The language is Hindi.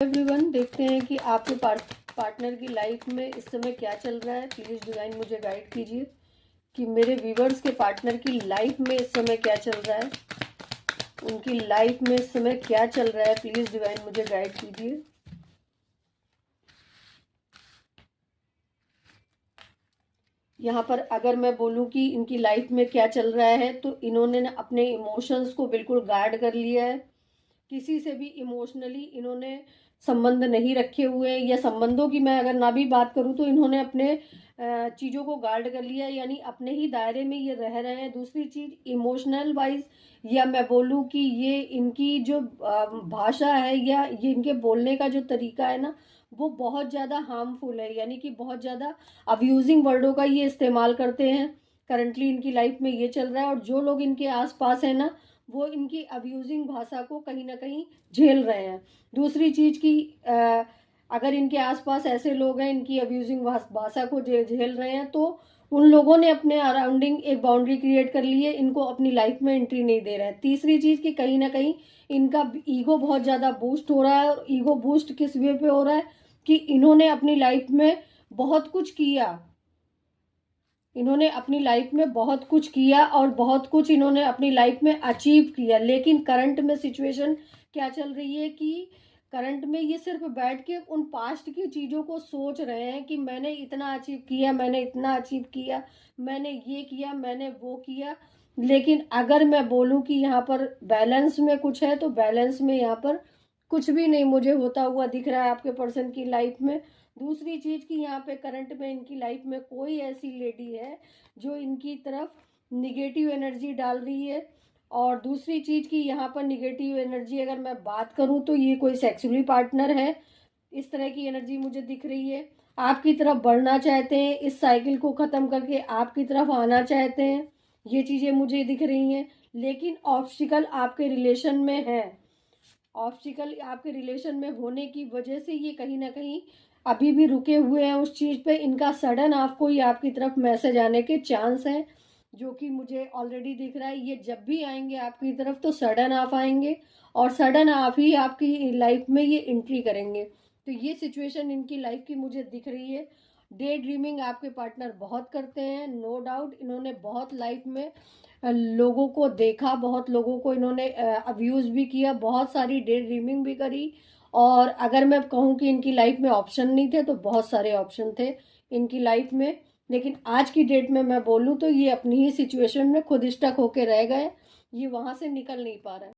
एवरीवन, देखते हैं कि आपके पार्टनर की लाइफ में इस समय क्या चल रहा है। प्लीज़ डिवाइन मुझे गाइड कीजिए कि मेरे व्यूवर्स के पार्टनर की लाइफ में इस समय क्या चल रहा है। उनकी लाइफ में इस समय क्या चल रहा है, प्लीज़ डिवाइन मुझे गाइड कीजिए। यहाँ पर अगर मैं बोलूँ कि इनकी लाइफ में क्या चल रहा है, तो इन्होंने अपने इमोशंस को बिल्कुल गार्ड कर लिया है। किसी से भी इमोशनली इन्होंने संबंध नहीं रखे हुए हैं, या संबंधों की मैं अगर ना भी बात करूं तो इन्होंने अपने चीज़ों को गार्ड कर लिया, यानी अपने ही दायरे में ये रह रहे हैं। दूसरी चीज़, इमोशनल वाइज या मैं बोलूं कि ये इनकी जो भाषा है या ये इनके बोलने का जो तरीका है ना, वो बहुत ज़्यादा हार्मफुल है, यानी कि बहुत ज़्यादा अब्यूजिंग वर्डों का ये इस्तेमाल करते हैं। करंटली इनकी लाइफ में ये चल रहा है, और जो लोग इनके आसपास है ना, वो इनकी अब्यूजिंग भाषा को कहीं ना कहीं झेल रहे हैं। दूसरी चीज़ की अगर इनके आसपास ऐसे लोग हैं इनकी अब्यूजिंग भाषा को झेल रहे हैं, तो उन लोगों ने अपने अराउंडिंग एक बाउंड्री क्रिएट कर ली है, इनको अपनी लाइफ में एंट्री नहीं दे रहा है। तीसरी चीज़ कि कहीं ना कहीं इनका ईगो बहुत ज़्यादा बूस्ट हो रहा है। और ईगो बूस्ट किस वे पे हो रहा है कि इन्होंने अपनी लाइफ में बहुत कुछ किया, इन्होंने अपनी लाइफ में बहुत कुछ किया और बहुत कुछ इन्होंने अपनी लाइफ में अचीव किया। लेकिन करंट में सिचुएशन क्या चल रही है कि करंट में ये सिर्फ बैठ के उन पास्ट की चीज़ों को सोच रहे हैं कि मैंने इतना अचीव किया, मैंने इतना अचीव किया, मैंने ये किया, मैंने वो किया। लेकिन अगर मैं बोलूँ कि यहाँ पर बैलेंस में कुछ है, तो बैलेंस में यहाँ पर कुछ भी नहीं मुझे होता हुआ दिख रहा है आपके पर्सन की लाइफ में। दूसरी चीज़ कि यहाँ पे करंट में इनकी लाइफ में कोई ऐसी लेडी है जो इनकी तरफ निगेटिव एनर्जी डाल रही है। और दूसरी चीज़ कि यहाँ पर निगेटिव एनर्जी अगर मैं बात करूँ तो ये कोई सेक्सुअली पार्टनर है, इस तरह की एनर्जी मुझे दिख रही है। आपकी तरफ बढ़ना चाहते हैं, इस साइकिल को ख़त्म करके आपकी तरफ आना चाहते हैं, ये चीज़ें मुझे दिख रही हैं। लेकिन ऑब्स्टिकल आपके रिलेशन में है, ऑब्स्टिकल आपके रिलेशन में होने की वजह से ये कहीं ना कहीं अभी भी रुके हुए हैं उस चीज़ पे। इनका सडन आपको ही आपकी तरफ मैसेज आने के चांस हैं, जो कि मुझे ऑलरेडी दिख रहा है। ये जब भी आएंगे आपकी तरफ तो सडन आप आएंगे, और सडन आप ही आपकी लाइफ में ये एंट्री करेंगे। तो ये सिचुएशन इनकी लाइफ की मुझे दिख रही है। डे ड्रीमिंग आपके पार्टनर बहुत करते हैं, नो डाउट। इन्होंने बहुत लाइफ में लोगों को देखा, बहुत लोगों को इन्होंने अब्यूज़ भी किया, बहुत सारी डे ड्रीमिंग भी करी। और अगर मैं कहूँ कि इनकी लाइफ में ऑप्शन नहीं थे, तो बहुत सारे ऑप्शन थे इनकी लाइफ में। लेकिन आज की डेट में मैं बोलूँ तो ये अपनी ही सिचुएशन में खुद स्टक होके रह गए, ये वहाँ से निकल नहीं पा रहा है।